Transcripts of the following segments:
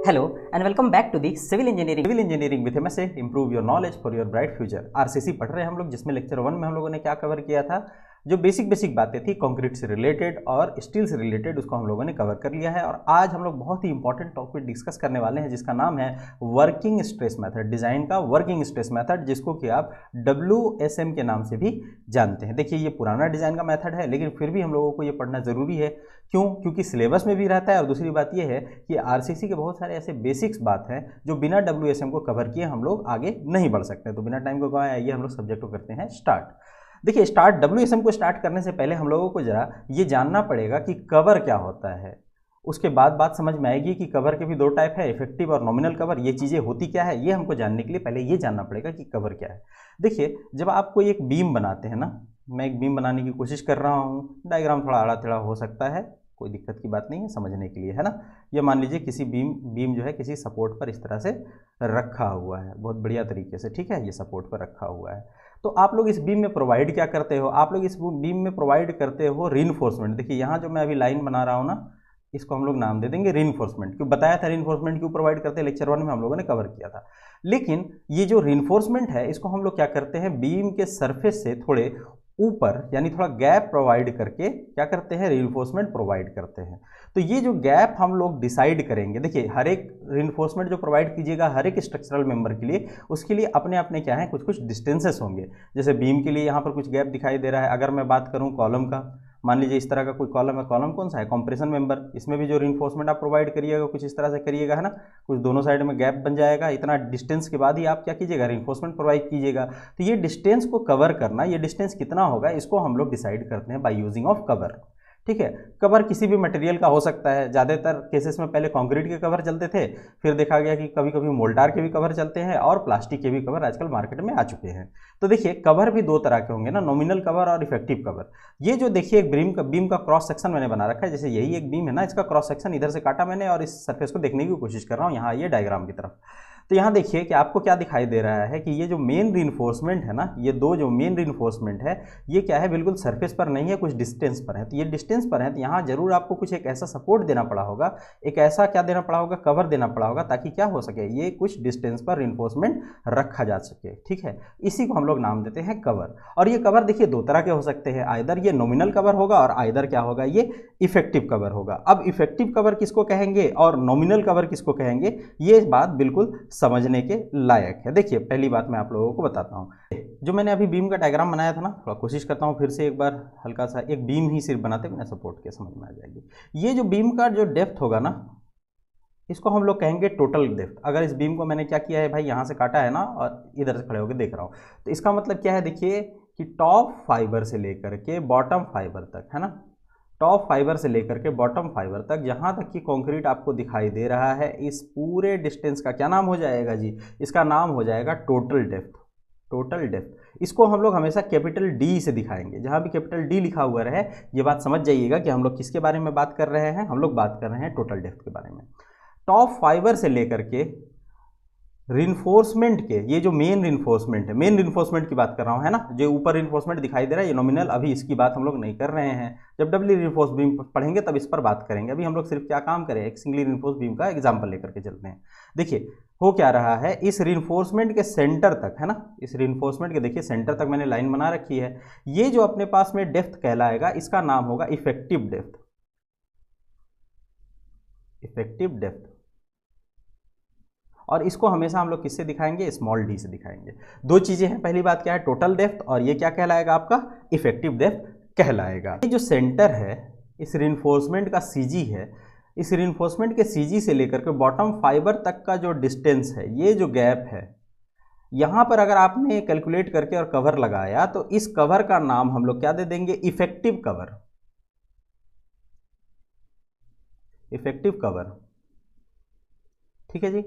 Hello and welcome back to the Civil Engineering with MSA Improve Your Knowledge for Your Bright Future। RCC पढ़ रहे हैं हम लोग, जिसमें लेक्चर 1 में हम लोगों ने क्या कवर किया था, जो बेसिक बातें थी कंक्रीट से रिलेटेड और स्टील से रिलेटेड, उसको हम लोगों ने कवर कर लिया है। और आज हम लोग बहुत ही इंपॉर्टेंट टॉपिक डिस्कस करने वाले हैं, जिसका नाम है वर्किंग स्ट्रेस मेथड, डिजाइन का वर्किंग स्ट्रेस मेथड, जिसको कि आप WSM के नाम से भी जानते हैं। देखिए, ये पुराना डिजाइन का मेथड है, लेकिन फिर भी हम लोगों को ये पढ़ना जरूरी है। क्यों? क्योंकि सिलेबस में भी रहता है, और दूसरी बात यह है कि आरसीसी के बहुत सारे ऐसे बेसिक्स बात हैं जो बिना WSM को कवर किए हम लोग आगे नहीं बढ़ सकते। तो बिना टाइम को गवाए आइए हम लोग सब्जेक्ट को करते हैं स्टार्ट। देखिए, WSM को स्टार्ट करने से पहले हम लोगों को जरा ये जानना पड़ेगा कि कवर क्या होता है। उसके बाद बात समझ में आएगी कि कवर के भी दो टाइप है, इफेक्टिव और नॉमिनल कवर। ये चीज़ें होती क्या है, ये हमको जानने के लिए पहले ये जानना पड़ेगा कि कवर क्या है। देखिए, जब आप कोई एक बीम बनाते हैं ना, मैं एक बीम बनाने की कोशिश कर रहा हूँ, डायग्राम थोड़ा आड़ा टेढ़ा हो सकता है, कोई दिक्कत की बात नहीं है, समझने के लिए है ना। ये मान लीजिए किसी बीम जो है किसी सपोर्ट पर इस तरह से रखा हुआ है, बहुत बढ़िया तरीके से, ठीक है, ये सपोर्ट पर रखा हुआ है। तो आप लोग इस बीम में प्रोवाइड क्या करते हो? आप लोग इस बीम में प्रोवाइड करते हो रीइंफोर्समेंट। देखिए, यहाँ जो मैं अभी लाइन बना रहा हूँ ना, इसको हम लोग नाम दे देंगे रीइंफोर्समेंट। क्यों बताया था रीइंफोर्समेंट क्यों प्रोवाइड करते हैं? लेक्चर 1 में हम लोगों ने कवर किया था। लेकिन ये जो रीइंफोर्समेंट है, इसको हम लोग क्या करते हैं, बीम के सरफेस से थोड़े ऊपर, यानी थोड़ा गैप प्रोवाइड करके क्या करते हैं, रीइंफोर्समेंट प्रोवाइड करते हैं। तो ये जो गैप हम लोग डिसाइड करेंगे, देखिए हर एक रीइंफोर्समेंट जो प्रोवाइड कीजिएगा हर एक स्ट्रक्चरल मेंबर के लिए, उसके लिए अपने अपने क्या है, कुछ कुछ डिस्टेंसेस होंगे। जैसे बीम के लिए यहाँ पर कुछ गैप दिखाई दे रहा है। अगर मैं बात करूँ कॉलम का, मान लीजिए इस तरह का कोई कॉलम है, कॉलम कौन सा है, कंप्रेशन मेंबर। इसमें भी जो रीइंफोर्समेंट आप प्रोवाइड करिएगा कुछ इस तरह से करिएगा, है ना, कुछ दोनों साइड में गैप बन जाएगा। इतना डिस्टेंस के बाद ही आप क्या कीजिएगा, रीइंफोर्समेंट प्रोवाइड कीजिएगा। तो ये डिस्टेंस को कवर करना, ये डिस्टेंस कितना होगा, इसको हम लोग डिसाइड करते हैं बाय यूजिंग ऑफ कवर। ठीक है, कवर किसी भी मटेरियल का हो सकता है। ज़्यादातर केसेस में पहले कंक्रीट के कवर चलते थे, फिर देखा गया कि कभी कभी मोल्टार के भी कवर चलते हैं, और प्लास्टिक के भी कवर आजकल मार्केट में आ चुके हैं। तो देखिए, कवर भी दो तरह के होंगे ना, नॉमिनल कवर और इफेक्टिव कवर। ये जो देखिए एक बीम का क्रॉस सेक्शन मैंने बना रखा है, जैसे यही एक बीम है ना, इसका क्रॉस सेक्शन इधर से काटा मैंने, और इस सरफेस को देखने की कोशिश कर रहा हूँ यहाँ ये डायग्राम की तरफ। तो यहाँ देखिए कि आपको क्या दिखाई दे रहा है कि ये जो मेन रीइंफोर्समेंट है ना, ये दो जो मेन रीइंफोर्समेंट है, ये क्या है, बिल्कुल सरफेस पर नहीं है, कुछ डिस्टेंस पर है। तो ये डिस्टेंस पर है, तो यहाँ जरूर आपको कुछ एक ऐसा सपोर्ट देना पड़ा होगा, एक ऐसा क्या देना पड़ा होगा, कवर देना पड़ा होगा, ताकि क्या हो सके, ये कुछ डिस्टेंस पर रीइंफोर्समेंट रखा जा सके। ठीक है, इसी को हम लोग नाम देते हैं कवर। और ये कवर देखिए दो तरह के हो सकते हैं, आइदर ये नॉमिनल कवर होगा और आइदर क्या होगा, ये इफेक्टिव कवर होगा। अब इफेक्टिव कवर किसको कहेंगे और नॉमिनल कवर किसको कहेंगे, ये बात बिल्कुल समझने के लायक है। देखिए, पहली बात मैं आप लोगों को बताता हूँ, जो मैंने अभी बीम का डायग्राम बनाया था ना, थोड़ा कोशिश करता हूँ फिर से एक बार हल्का सा, एक बीम ही सिर्फ बनाते बिना सपोर्ट के, समझ में आ जाएगी। ये जो बीम का जो डेप्थ होगा ना, इसको हम लोग कहेंगे टोटल डेप्थ। अगर इस बीम को मैंने क्या किया है भाई, यहाँ से काटा है ना, और इधर से खड़े होकर देख रहा हूँ, तो इसका मतलब क्या है, देखिए कि टॉप फाइबर से लेकर के बॉटम फाइबर तक, है ना, टॉप फाइबर से लेकर के बॉटम फाइबर तक, जहां तक कि कंक्रीट आपको दिखाई दे रहा है, इस पूरे डिस्टेंस का क्या नाम हो जाएगा जी, इसका नाम हो जाएगा टोटल डेप्थ। टोटल डेप्थ इसको हम लोग हमेशा कैपिटल D से दिखाएंगे। जहां भी कैपिटल D लिखा हुआ रहे, ये बात समझ जाइएगा कि हम लोग किसके बारे में बात कर रहे हैं, हम लोग बात कर रहे हैं टोटल डेप्थ के बारे में। टॉप फाइबर से लेकर के रिइंफोर्समेंट के, ये जो मेन रिइंफोर्समेंट है, मेन रिइंफोर्समेंट की बात कर रहा हूँ, है ना, जो ऊपर रिइंफोर्समेंट दिखाई दे रहा है ये नॉमिनल, अभी इसकी बात हम लोग नहीं कर रहे हैं। जब डबली रिइंफोर्स बीम पढ़ेंगे तब इस पर बात करेंगे। अभी हम लोग सिर्फ क्या काम करें, एक सिंगली रिइंफोर्स बीम का एग्जांपल लेकर के चलते हैं। देखिए हो क्या रहा है, इस रिइंफोर्समेंट के सेंटर तक, है ना, इस रिइंफोर्समेंट के देखिए सेंटर तक मैंने लाइन बना रखी है। ये जो अपने पास में डेप्थ कहलाएगा, इसका नाम होगा इफेक्टिव डेप्थ। इफेक्टिव डेप्थ, और इसको हमेशा हम लोग किससे दिखाएंगे, स्मॉल d से दिखाएंगे। दो चीजें हैं, पहली बात क्या है, टोटल डेप्थ, और ये क्या कहलाएगा आपका, इफेक्टिव डेप्थ कहलाएगा। ये जो सेंटर है इस रिइंफोर्समेंट का CG है, इस रिइंफोर्समेंट के CG से लेकर के बॉटम फाइबर तक का जो डिस्टेंस है, ये जो गैप है, यहां पर अगर आपने कैलकुलेट करके और कवर लगाया, तो इस कवर का नाम हम लोग क्या दे देंगे, इफेक्टिव कवर। इफेक्टिव कवर, ठीक है जी।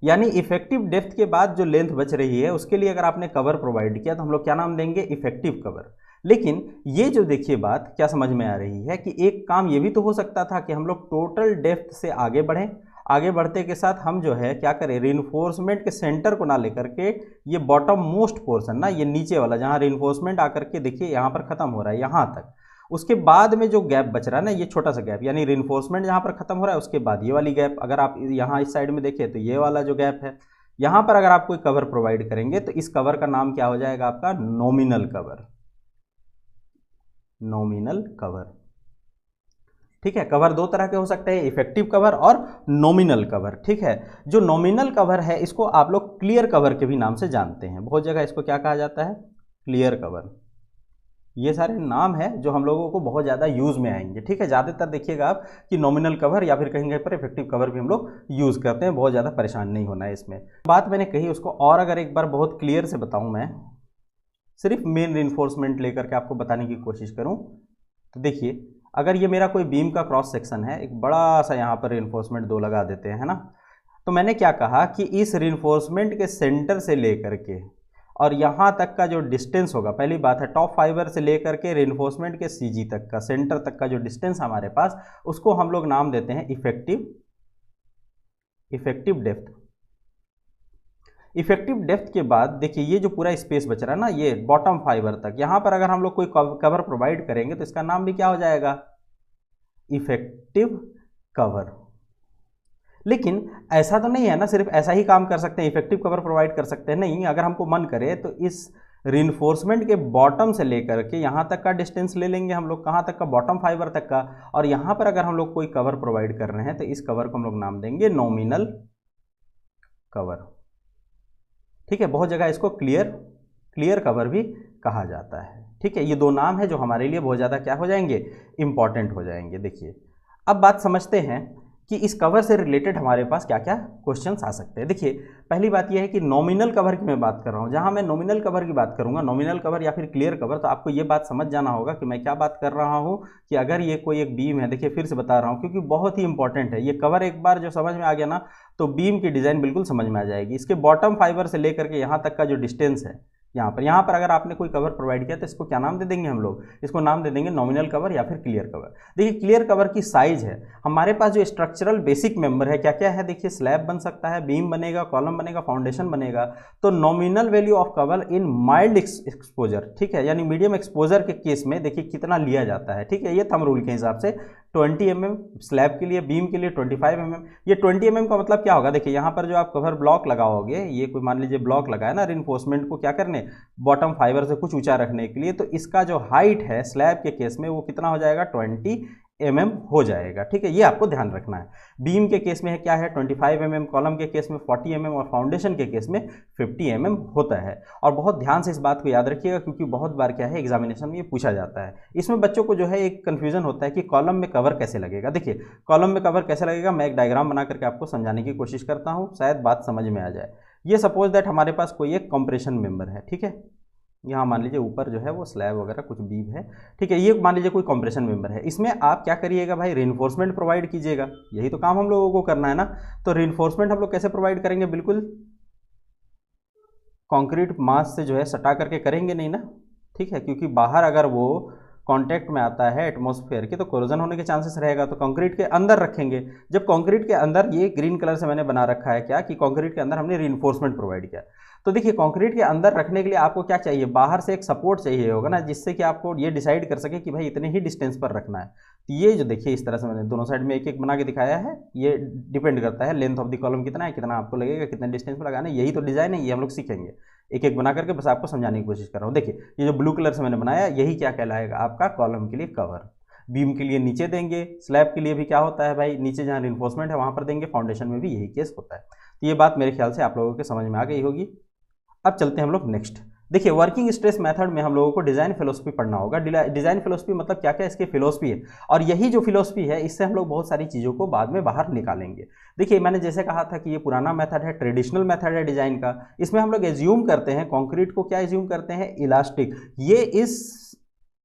यानी इफेक्टिव डेप्थ के बाद जो लेंथ बच रही है, उसके लिए अगर आपने कवर प्रोवाइड किया, तो हम लोग क्या नाम देंगे, इफेक्टिव कवर। लेकिन ये जो देखिए बात क्या समझ में आ रही है कि एक काम ये भी तो हो सकता था कि हम लोग टोटल डेप्थ से आगे बढ़ें, आगे बढ़ते के साथ हम जो है क्या करें, रीइंफोर्समेंट के सेंटर को ना लेकर के ये बॉटम मोस्ट पोर्शन ना, ये नीचे वाला जहाँ रीइंफोर्समेंट आकर के देखिए यहाँ पर खत्म हो रहा है, यहाँ तक, उसके बाद में जो गैप बच रहा है ना, ये छोटा सा गैप, यानी रिइंफोर्समेंट जहाँ पर खत्म हो रहा है उसके बाद ये वाली गैप, अगर आप यहाँ इस साइड में देखें तो ये वाला जो गैप है, यहाँ पर अगर आप कोई कवर प्रोवाइड करेंगे तो इस कवर का नाम क्या हो जाएगा आपका, नॉमिनल कवर। नॉमिनल कवर, ठीक है। कवर दो तरह के हो सकते हैं, इफेक्टिव कवर और नॉमिनल कवर, ठीक है। जो नॉमिनल कवर है इसको आप लोग क्लियर कवर के भी नाम से जानते हैं, बहुत जगह इसको क्या कहा जाता है, क्लियर कवर। ये सारे नाम है जो हम लोगों को बहुत ज़्यादा यूज़ में आएंगे, ठीक है। ज़्यादातर देखिएगा आप कि नॉमिनल कवर या फिर कहीं कहीं पर इफेक्टिव कवर भी हम लोग यूज़ करते हैं, बहुत ज़्यादा परेशान नहीं होना है इसमें। बात मैंने कही उसको और अगर एक बार बहुत क्लियर से बताऊँ, मैं सिर्फ मेन रिइंफोर्समेंट लेकर के आपको बताने की कोशिश करूँ तो देखिए, अगर ये मेरा कोई बीम का क्रॉस सेक्शन है, एक बड़ा सा यहाँ पर रिइंफोर्समेंट 2 लगा देते हैं, है ना। तो मैंने क्या कहा कि इस रिइंफोर्समेंट के सेंटर से लेकर के और यहाँ तक का जो डिस्टेंस होगा, पहली बात है टॉप फाइबर से लेकर के रिइंफोर्समेंट के सीजी तक का, सेंटर तक का जो डिस्टेंस हमारे पास, उसको हम लोग नाम देते हैं इफेक्टिव डेप्थ। इफेक्टिव डेप्थ के बाद देखिए ये जो पूरा स्पेस बच रहा है ना, ये बॉटम फाइबर तक, यहाँ पर अगर हम लोग कोई कवर प्रोवाइड करेंगे तो इसका नाम भी क्या हो जाएगा, इफेक्टिव कवर। लेकिन ऐसा तो नहीं है ना सिर्फ ऐसा ही काम कर सकते हैं, इफेक्टिव कवर प्रोवाइड कर सकते हैं, नहीं। अगर हमको मन करे तो इस रिइंफोर्समेंट के बॉटम से लेकर के यहाँ तक का डिस्टेंस ले लेंगे हम लोग, कहाँ तक का, बॉटम फाइबर तक का, और यहाँ पर अगर हम लोग कोई कवर प्रोवाइड कर रहे हैं तो इस कवर को हम लोग नाम देंगे नॉमिनल कवर, ठीक है। बहुत जगह इसको क्लियर कवर भी कहा जाता है, ठीक है। ये दो नाम है जो हमारे लिए बहुत ज़्यादा क्या हो जाएंगे, इंपॉर्टेंट हो जाएंगे। देखिए अब बात समझते हैं कि इस कवर से रिलेटेड हमारे पास क्या क्या क्वेश्चंस आ सकते हैं। देखिए पहली बात यह है कि नॉमिनल कवर की मैं बात कर रहा हूँ, जहाँ मैं नॉमिनल कवर की बात करूँगा, नॉमिनल कवर या फिर क्लियर कवर, तो आपको ये बात समझ जाना होगा कि मैं क्या बात कर रहा हूँ। कि अगर ये कोई एक बीम है, देखिए फिर से बता रहा हूँ क्योंकि बहुत ही इंपॉर्टेंट है ये कवर, एक बार जो समझ में आ गया ना तो बीम की डिज़ाइन बिल्कुल समझ में आ जाएगी। इसके बॉटम फाइबर से लेकर के यहाँ तक का जो डिस्टेंस है, यहाँ पर अगर आपने कोई कवर प्रोवाइड किया तो इसको क्या नाम दे देंगे हम लोग, इसको नाम दे देंगे नॉमिनल कवर या फिर क्लियर कवर। देखिए क्लियर कवर की साइज है, हमारे पास जो स्ट्रक्चरल बेसिक मेंबर है क्या क्या है, देखिए स्लैब बन सकता है, बीम बनेगा, कॉलम बनेगा, फाउंडेशन बनेगा। तो nominal value of cover in mild exposure, ठीक है, यानी मीडियम एक्सपोजर के केस में देखिए कितना लिया जाता है, ठीक है। ये थंब रूल के हिसाब से 20 mm स्लैब के लिए, बीम के लिए 25 mm। ये 20 mm का मतलब क्या होगा, देखिए यहाँ पर जो आप कवर ब्लॉक लगाओगे, ये कोई मान लीजिए ब्लॉक लगाया ना रिइंफोर्समेंट को क्या करने, बॉटम फाइबर से कुछ ऊंचा रखने के लिए, तो इसका जो हाइट है स्लैब के केस में वो कितना हो जाएगा, 20 mm हो जाएगा, ठीक है। ये आपको ध्यान रखना है। बीम के केस में है क्या है 25 mm, कॉलम के केस में 40 mm और फाउंडेशन के केस में 50 mm होता है। और बहुत ध्यान से इस बात को याद रखिएगा क्योंकि बहुत बार क्या है एग्जामिनेशन में ये पूछा जाता है। इसमें बच्चों को जो है एक कन्फ्यूजन होता है कि कॉलम में कवर कैसे लगेगा। देखिए कॉलम में कवर कैसे लगेगा, मैं एक डायग्राम बना करके आपको समझाने की कोशिश करता हूँ, शायद बात समझ में आ जाए। ये सपोज दैट हमारे पास कोई एक कंप्रेशन मेंबर है, ठीक है। यहाँ मान लीजिए ऊपर जो है वो स्लैब वगैरह कुछ बीम है, ठीक है। ये मान लीजिए कोई कंप्रेशन मेंबर है, इसमें आप क्या करिएगा भाई, रिइंफोर्समेंट प्रोवाइड कीजिएगा, यही तो काम हम लोगों को करना है ना। तो रिइंफोर्समेंट हम लोग कैसे प्रोवाइड करेंगे, बिल्कुल कंक्रीट मास से जो है सटा करके करेंगे नहीं ना, ठीक है, क्योंकि बाहर अगर वो कांटेक्ट में आता है एटमॉस्फेयर के तो कोरोजन होने के चांसेस रहेगा। तो कंक्रीट के अंदर रखेंगे, जब कंक्रीट के अंदर, ये ग्रीन कलर से मैंने बना रखा है क्या कि कंक्रीट के अंदर हमने रिइंफोर्समेंट प्रोवाइड किया। तो देखिए कंक्रीट के अंदर रखने के लिए आपको क्या चाहिए, बाहर से एक सपोर्ट चाहिए होगा ना, जिससे कि आपको ये डिसाइड कर सके कि भाई इतने ही डिस्टेंस पर रखना है। तो ये जो देखिए इस तरह से मैंने दोनों साइड में एक एक बना के दिखाया है, ये डिपेंड करता है लेंथ ऑफ द कॉलम कितना है, कितना आपको लगेगा, कितने डिस्टेंस पर लगाना है, यही तो डिजाइन है, ये हम लोग सीखेंगे एक एक बना करके, बस आपको समझाने की कोशिश कर रहा हूँ। देखिए ये जो ब्लू कलर से मैंने बनाया यही क्या कहलाएगा आपका कॉलम के लिए कवर। बीम के लिए नीचे देंगे, स्लैब के लिए भी क्या होता है भाई, नीचे जहाँ रिइंफोर्समेंट है वहाँ पर देंगे, फाउंडेशन में भी यही केस होता है। तो ये बात मेरे ख्याल से आप लोगों के समझ में आ गई होगी। अब चलते हैं हम लोग नेक्स्ट। देखिए वर्किंग स्ट्रेस मेथड में हम लोगों को डिज़ाइन फिलोसफी पढ़ना होगा। डिज़ाइन फिलोसफी मतलब क्या क्या इसकी फिलोसफी है, और यही जो फिलोसफी है इससे हम लोग बहुत सारी चीज़ों को बाद में बाहर निकालेंगे। देखिए मैंने जैसे कहा था कि ये पुराना मेथड है, ट्रेडिशनल मेथड है डिज़ाइन का। इसमें हम लोग एज्यूम करते हैं कंक्रीट को, क्या एज्यूम करते हैं, इलास्टिक। ये इस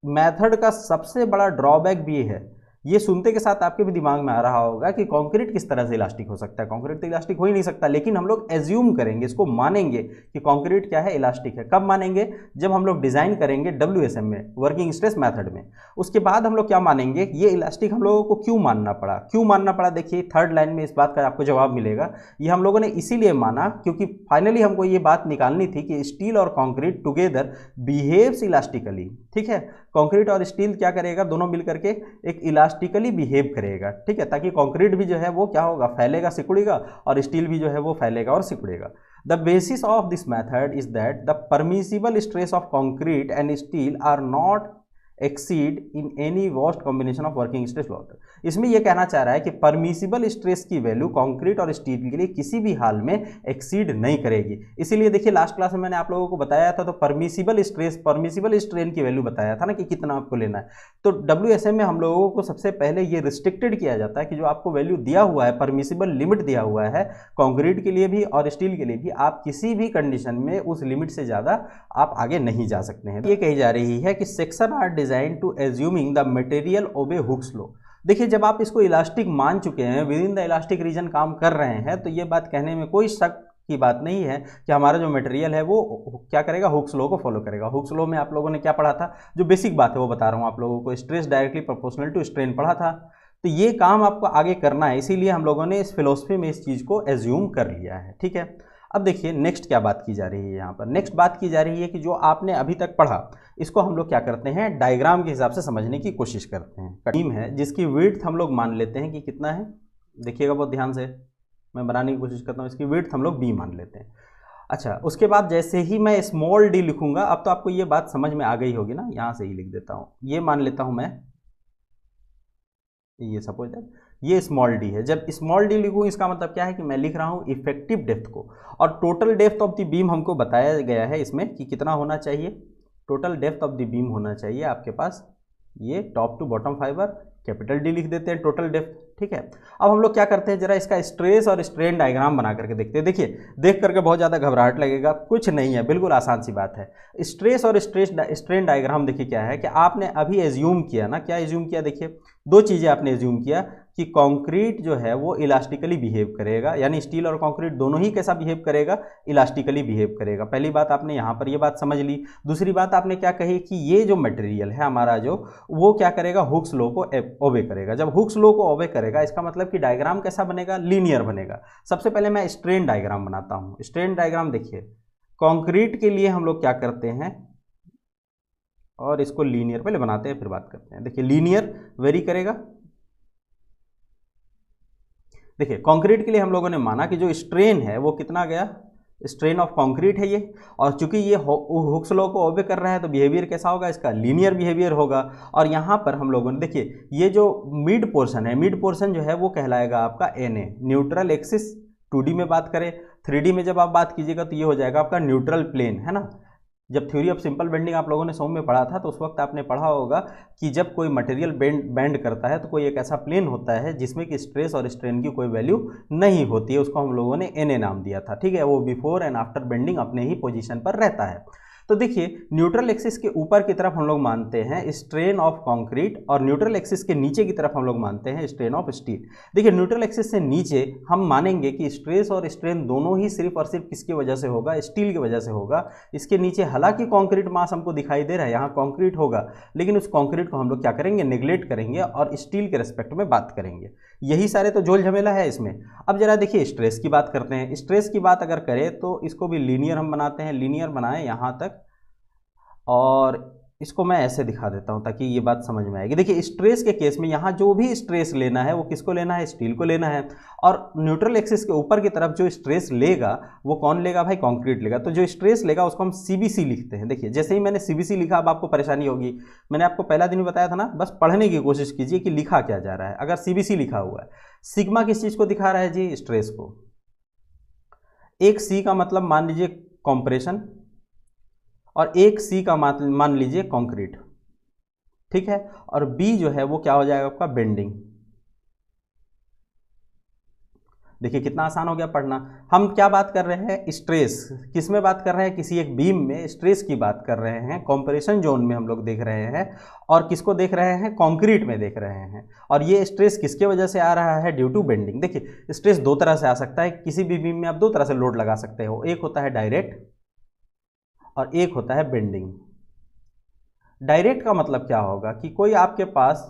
मेथड का सबसे बड़ा ड्रॉबैक भी है, ये सुनते के साथ आपके भी दिमाग में आ रहा होगा कि कंक्रीट किस तरह से इलास्टिक हो सकता है, कंक्रीट तो इलास्टिक हो ही नहीं सकता। लेकिन हम लोग एज्यूम करेंगे, इसको मानेंगे कि कंक्रीट क्या है, इलास्टिक है। कब मानेंगे, जब हम लोग डिजाइन करेंगे WSM में, वर्किंग स्ट्रेस मेथड में। उसके बाद हम लोग क्या मानेंगे, ये इलास्टिक हम लोगों को क्यों मानना पड़ा, क्यों मानना पड़ा। देखिए थर्ड लाइन में इस बात का आपको जवाब मिलेगा। ये हम लोगों ने इसीलिए माना क्योंकि फाइनली हमको ये बात निकालनी थी कि स्टील और कंक्रीट टुगेदर बिहेव्स इलास्टिकली, ठीक है। कंक्रीट और स्टील क्या करेगा, दोनों मिल करके एक इलास्टिकली बिहेव करेगा, ठीक है, ताकि कंक्रीट भी जो है वो क्या होगा, फैलेगा, सिकुड़ेगा, और स्टील भी जो है वो फैलेगा और सिकुड़ेगा। The basis of this method is that the permissible stress of concrete and steel are not exceed in any worst combination of working stress water. इसमें यह कहना चाह रहा है कि परमिसिबल स्ट्रेस की वैल्यू कंक्रीट और स्टील के लिए किसी भी हाल में एक्सीड नहीं करेगी। इसीलिए देखिए लास्ट क्लास में मैंने आप लोगों को बताया था, तो परमिसिबल स्ट्रेस, परमिसिबल स्ट्रेन की वैल्यू बताया था ना कि कितना आपको लेना है। तो WSM में हम लोगों को सबसे पहले ये रिस्ट्रिक्टेड किया जाता है कि जो आपको वैल्यू दिया हुआ है, परमिसिबल लिमिट दिया हुआ है कंक्रीट के लिए भी और स्टील के लिए भी, आप किसी भी कंडीशन में उस लिमिट से ज़्यादा आप आगे नहीं जा सकते हैं। ये कही जा रही है कि section are design to assuming the material obey Hooke's law. देखिए जब आप इसको इलास्टिक मान चुके हैं, within the elastic region काम कर रहे हैं, तो ये बात कहने में कोई शक की बात नहीं है कि हमारा जो मटेरियल है वो क्या करेगा, हुक्स लॉ को फॉलो करेगा। हुक्स लॉ में आप लोगों ने क्या पढ़ा था, जो बेसिक बात है वो बता रहा हूँ आप लोगों को, stress directly proportional to strain पढ़ा था। तो ये काम आपको आगे करना है, इसीलिए हम लोगों ने इस फिलोसफी में इस चीज़ को एज्यूम कर लिया है, ठीक है। अब देखिए नेक्स्ट क्या बात की जा रही है, यहाँ पर नेक्स्ट बात की जा रही है कि जो आपने अभी तक पढ़ा इसको हम लोग क्या करते हैं, डायग्राम के हिसाब से समझने की कोशिश करते हैं। बीम है जिसकी विड्थ हम लोग मान लेते हैं कि कितना है, देखिएगा बहुत ध्यान से, मैं बनाने की कोशिश करता हूँ, इसकी विड्थ हम लोग b मान लेते हैं। अच्छा, उसके बाद जैसे ही मैं स्मॉल d लिखूंगा, अब तो आपको ये बात समझ में आ गई होगी ना, यहाँ से ही लिख देता हूँ, ये मान लेता हूँ मैं, ये सपोज दैट ये स्मॉल डी है। जब स्मॉल डी लिखूँ इसका मतलब क्या है कि मैं लिख रहा हूँ इफेक्टिव डेप्थ को, और total depth of the beam हमको बताया गया है इसमें कि कितना होना चाहिए, total depth of the beam होना चाहिए आपके पास, ये top to bottom fibre, capital D लिख देते हैं टोटल डेप्थ, ठीक है। अब हम लोग क्या करते हैं, जरा इसका स्ट्रेस और स्ट्रेन डायग्राम बना करके देखते हैं। देखिए देख करके बहुत ज़्यादा घबराहट लगेगा, कुछ नहीं है, बिल्कुल आसान सी बात है। स्ट्रेस और स्ट्रेन डायग्राम देखिए क्या है कि आपने अभी एज्यूम किया ना, क्या एज्यूम किया, देखिए दो चीज़ें आपने एज्यूम किया कि कंक्रीट जो है वो इलास्टिकली बिहेव करेगा, यानी स्टील और कंक्रीट दोनों ही कैसा बिहेव करेगा, इलास्टिकली बिहेव करेगा। पहली बात आपने यहाँ पर ये बात समझ ली। दूसरी बात आपने क्या कही कि ये जो मटेरियल है हमारा जो, वो क्या करेगा, हुक्स लॉ को ओबे करेगा। जब हुक्स लॉ को ओबे करेगा इसका मतलब कि डायग्राम कैसा बनेगा, लीनियर बनेगा। सबसे पहले मैं स्ट्रेन डायग्राम बनाता हूँ। स्ट्रेन डायग्राम देखिए, कंक्रीट के लिए हम लोग क्या करते हैं, और इसको लीनियर पहले बनाते हैं फिर बात करते हैं। देखिए लीनियर वेरी करेगा। देखिए कंक्रीट के लिए हम लोगों ने माना कि जो स्ट्रेन है वो कितना गया, स्ट्रेन ऑफ कंक्रीट है ये, और चूंकि ये हुक्स लॉ को ओबे कर रहा है तो बिहेवियर कैसा होगा, इसका लीनियर बिहेवियर होगा। और यहाँ पर हम लोगों ने देखिए ये जो मिड पोर्शन है, मिड पोर्शन जो है वो कहलाएगा आपका NA, न्यूट्रल एक्सिस। 2D में बात करें, 3D में जब आप बात कीजिएगा तो ये हो जाएगा आपका न्यूट्रल प्लेन, है ना। जब थ्योरी ऑफ सिंपल बेंडिंग आप लोगों ने सॉन्ग में पढ़ा था तो उस वक्त आपने पढ़ा होगा कि जब कोई मटेरियल बेंड करता है तो कोई एक ऐसा प्लेन होता है जिसमें कि स्ट्रेस और स्ट्रेन की कोई वैल्यू नहीं होती है, उसको हम लोगों ने NA नाम दिया था, ठीक है। वो बिफोर एंड आफ्टर बेंडिंग अपने ही पोजीशन पर रहता है। तो देखिए न्यूट्रल एक्सिस के ऊपर की तरफ हम लोग मानते हैं स्ट्रेन ऑफ कंक्रीट, और न्यूट्रल एक्सिस के नीचे की तरफ हम लोग मानते हैं स्ट्रेन ऑफ स्टील। देखिए न्यूट्रल एक्सिस से नीचे हम मानेंगे कि स्ट्रेस और स्ट्रेन दोनों ही सिर्फ और सिर्फ किसकी वजह से होगा, स्टील की वजह से होगा। इसके नीचे हालांकि कंक्रीट मास हमको दिखाई दे रहा है, यहाँ कंक्रीट होगा, लेकिन उस कंक्रीट को हम लोग क्या करेंगे, नेग्लेक्ट करेंगे और स्टील के रेस्पेक्ट में बात करेंगे। यही सारे तो झोल झमेला है इसमें। अब जरा देखिए स्ट्रेस की बात करते हैं। स्ट्रेस की बात अगर करें तो इसको भी लीनियर हम बनाते हैं, लीनियर बनाएं यहाँ तक, और इसको मैं ऐसे दिखा देता हूं ताकि ये बात समझ में आएगी। देखिए स्ट्रेस के केस में यहाँ जो भी स्ट्रेस लेना है वो किसको लेना है, स्टील को लेना है। और न्यूट्रल एक्सिस के ऊपर की तरफ जो स्ट्रेस लेगा वो कौन लेगा भाई, कंक्रीट लेगा। तो जो स्ट्रेस लेगा उसको हम CBC लिखते हैं। देखिए जैसे ही मैंने CBC लिखा अब आपको परेशानी होगी, मैंने आपको पहला दिन बताया था ना, बस पढ़ने की कोशिश कीजिए कि लिखा क्या जा रहा है। अगर CBC लिखा हुआ है, सिग्मा किस चीज़ को दिखा रहा है जी, स्ट्रेस को। एक C का मतलब मान लीजिए कॉम्प्रेशन, और एक C का मान लीजिए कंक्रीट, ठीक है। और B जो है वो क्या हो जाएगा आपका, बेंडिंग। देखिए कितना आसान हो गया पढ़ना। हम क्या बात कर रहे हैं, स्ट्रेस किस में बात कर रहे हैं, किसी एक बीम में स्ट्रेस की बात कर रहे हैं, कॉम्प्रेशन जोन में हम लोग देख रहे हैं। और किसको देख रहे हैं, कंक्रीट में देख रहे हैं। और ये स्ट्रेस किसके वजह से आ रहा है, ड्यू टू बेंडिंग। देखिए स्ट्रेस दो तरह से आ सकता है, किसी भी बीम में आप दो तरह से लोड लगा सकते हो, एक होता है डायरेक्ट और एक होता है बेंडिंग। डायरेक्ट का मतलब क्या होगा कि कोई आपके पास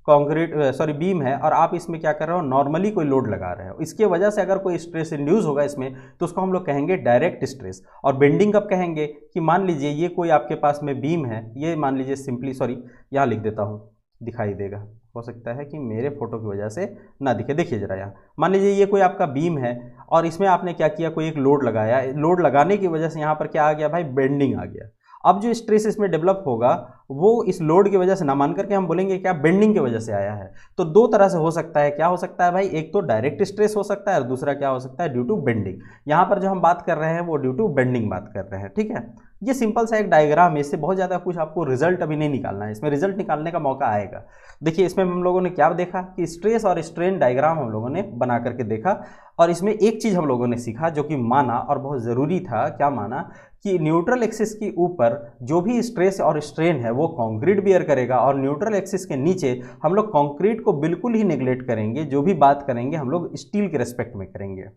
कंक्रीट बीम है और आप इसमें क्या कर रहे हो, नॉर्मली कोई लोड लगा रहे हो, इसके वजह से अगर कोई स्ट्रेस इंड्यूस होगा इसमें तो उसको हम लोग कहेंगे डायरेक्ट स्ट्रेस। और बेंडिंग कब कहेंगे कि मान लीजिए ये कोई आपके पास में बीम है, ये मान लीजिए सिंपली, यहाँ लिख देता हूँ, दिखाई देगा, हो सकता है कि मेरे फोटो की वजह से ना दिखे। देखिए जरा यहाँ, मान लीजिए ये कोई आपका बीम है और इसमें आपने क्या किया, कोई एक लोड लगाया, लोड लगाने की वजह से यहाँ पर क्या आ गया भाई, बेंडिंग आ गया। अब जो स्ट्रेस इसमें डेवलप होगा वो इस लोड की वजह से ना मान करके हम बोलेंगे क्या, बेंडिंग की वजह से आया है। तो दो तरह से हो सकता है, क्या हो सकता है भाई, एक तो डायरेक्ट स्ट्रेस हो सकता है और दूसरा क्या हो सकता है, ड्यू टू बेंडिंग। यहाँ पर जो हम बात कर रहे हैं वो ड्यू टू बेंडिंग बात कर रहे हैं, ठीक है। ये सिंपल सा एक डायग्राम है, इससे बहुत ज़्यादा कुछ आपको रिजल्ट अभी नहीं निकालना है, इसमें रिजल्ट निकालने का मौका आएगा। देखिए इसमें हम लोगों ने क्या देखा कि स्ट्रेस और स्ट्रेन डायग्राम हम लोगों ने बना करके देखा, और इसमें एक चीज़ हम लोगों ने सीखा जो कि माना और बहुत ज़रूरी था, क्या माना कि न्यूट्रल एक्सिस के ऊपर जो भी स्ट्रेस और स्ट्रेन है वो कंक्रीट बियर करेगा, और न्यूट्रल एक्सिस के नीचे हम लोग कंक्रीट को बिल्कुल ही नेग्लेक्ट करेंगे, जो भी बात करेंगे हम लोग स्टील के रेस्पेक्ट में करेंगे।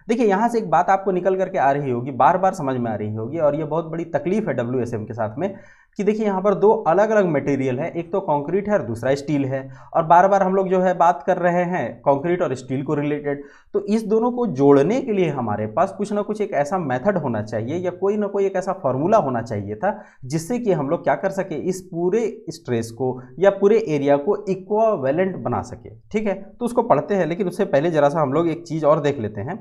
देखिए यहाँ से एक बात आपको निकल करके आ रही होगी, बार बार समझ में आ रही होगी, और ये बहुत बड़ी तकलीफ है WSM के साथ में, कि देखिए यहाँ पर दो अलग अलग मटेरियल है, एक तो कंक्रीट है और दूसरा स्टील है, और बार बार हम लोग जो है बात कर रहे हैं कंक्रीट और स्टील को रिलेटेड। तो इस दोनों को जोड़ने के लिए हमारे पास कुछ ना कुछ एक ऐसा मेथड होना चाहिए या कोई ना कोई एक ऐसा फॉर्मूला होना चाहिए था, जिससे कि हम लोग क्या कर सके, इस पूरे स्ट्रेस को या पूरे एरिया को इक्विवेलेंट बना सके, ठीक है। तो उसको पढ़ते हैं, लेकिन उससे पहले जरा सा हम लोग एक चीज़ और देख लेते हैं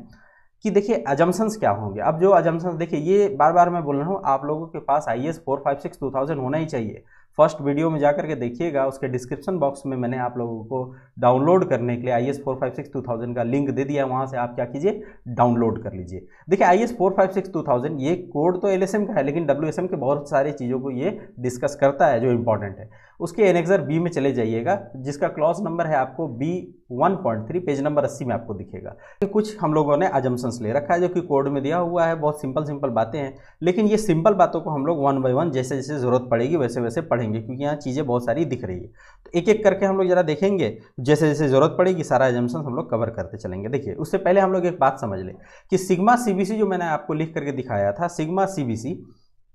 कि देखिए अजम्पशंस क्या होंगे। अब जो अजम्पशंस, देखिए ये बार बार मैं बोल रहा हूँ, आप लोगों के पास IAS 456 2000 होना ही चाहिए। फर्स्ट वीडियो में जाकर के देखिएगा, उसके डिस्क्रिप्शन बॉक्स में मैंने आप लोगों को डाउनलोड करने के लिए IAS 456 2000 का लिंक दे दिया है, वहाँ से आप क्या कीजिए, डाउनलोड कर लीजिए। देखिए IAS 456 2000 ये कोड तो LSM का है, लेकिन WSM के बहुत सारी चीज़ों को ये डिस्कस करता है जो इंपॉर्टेंट है। उसके एनेक्सर B में चले जाइएगा, जिसका क्लॉज नंबर है आपको B1.3, पेज नंबर 80 में आपको दिखेगा। कुछ हम लोगों ने अजम्पशंस ले रखा है जो कि कोड में दिया हुआ है, बहुत सिंपल बातें हैं, लेकिन ये सिंपल बातों को हम लोग 1 by 1 जैसे जैसे ज़रूरत पड़ेगी वैसे वैसे पढ़ेंगे, क्योंकि यहाँ चीज़ें बहुत सारी दिख रही है। तो एक एक करके हम लोग जरा देखेंगे, जैसे जैसे ज़रूरत पड़ेगी सारा अजम्पशंस हम लोग कवर करते चलेंगे। देखिए उससे पहले हम लोग एक बात समझ लें कि सिग्मा CBC जो मैंने आपको लिख करके दिखाया था, सिग्मा CBC,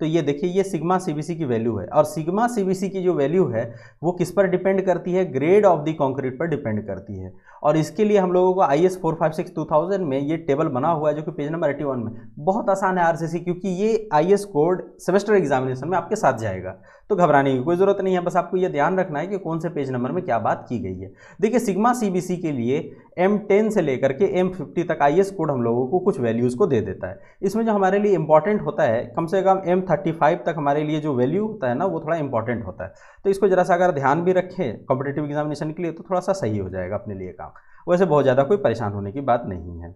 तो ये देखिए ये सिग्मा CBC की वैल्यू है, और सिग्मा CBC की जो वैल्यू है वो किस पर डिपेंड करती है, ग्रेड ऑफ द कंक्रीट पर डिपेंड करती है। और इसके लिए हम लोगों को IAS 456 2000 में ये टेबल बना हुआ है, जो कि पेज नंबर 81 में, बहुत आसान है RCC, क्योंकि ये IAS कोड सेमेस्टर एग्जामिनेशन में आपके साथ जाएगा, तो घबराने की कोई ज़रूरत नहीं है। बस आपको ये ध्यान रखना है कि कौन से पेज नंबर में क्या बात की गई है। देखिए सिग्मा CBC के लिए M10 से लेकर के M50 तक IAS कोड हम लोगों को कुछ वैल्यूज़ को दे देता है। इसमें जो हमारे लिए इंपॉर्टेंट होता है, कम से कम M35 तक हमारे लिए जो वैल्यू होता है ना, वो थोड़ा इंपॉर्टेंट होता है। तो इसको जरा सा अगर ध्यान भी रखें कॉम्पिटिटिव एग्जामिनेशन के लिए, तो थोड़ा सा सही हो जाएगा अपने लिए काम। वैसे बहुत ज़्यादा कोई परेशान होने की बात नहीं है।